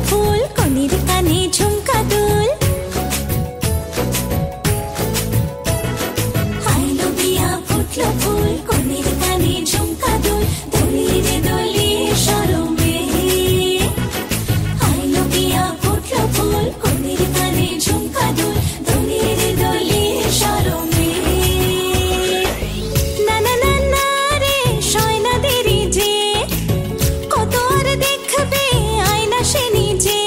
ফুল কনের কানে ঝুমকা দুল আইলো বিয়া ফুটলো ফুল কনের কানে ঝুমকা দুল দোলিয়ে রে দোলিয়ে শরমে আইলো বিয়া ফুটলো ফুল কনের কানে ঝুমকা দুল দোলিয়ে রে দোলিয়ে শরমে না না না না রে শয়না দেরি যে কত আর দেখবে আয়না সে নিজে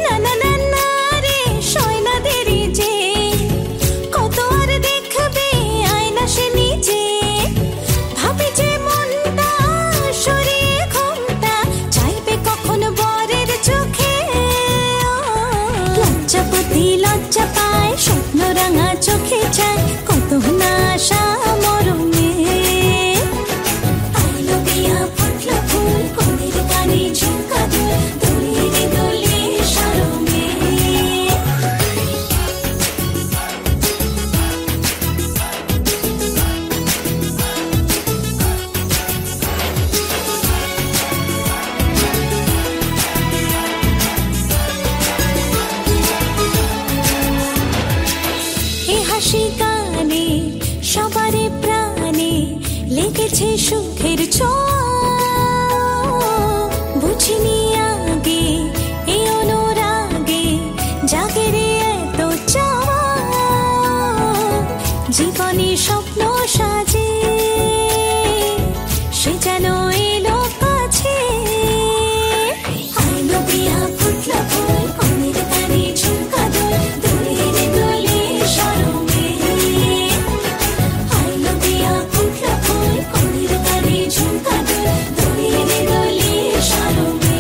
না না না না রে শয়না দেরি যে কত আর দেখবে আয়না সে নিজে ভাবে যে মনটা সরিয়ে ঘুমটা চাইবে কখন বরের চোখে লজ্জাপতি লজ্জা পায় স্বপ্ন রাঙা চোখে চায় কত না আশা মরণে আইলো বিয়া ফুটলো ফুল কনের কানে ঝুমকা দুল দোলিয়ে রে দোলিয়ে শরমে এ হাসি গানে সবারে প্রাণে লেগেছে সুখের ছোঁয়া বুঝিনি আগে এই অনুরাগে জাগে রে এত চাওয়া জীবনে স্বপ্ন সাজে সে যেন এলো কাছে আইলো বিয়া ফুটলো ফুল কনের কানে ঝুমকা দুল দোলিয়ে রে দোলিয়ে শরমে আইলো বিয়া ফুটলো ফুল কনের কানে ঝুমকা দুল দোলিয়ে রে দোলিয়ে শরমে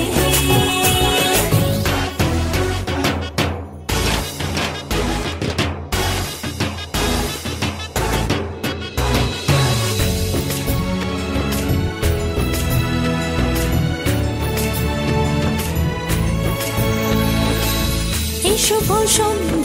এই শুভ সন্ধ্যা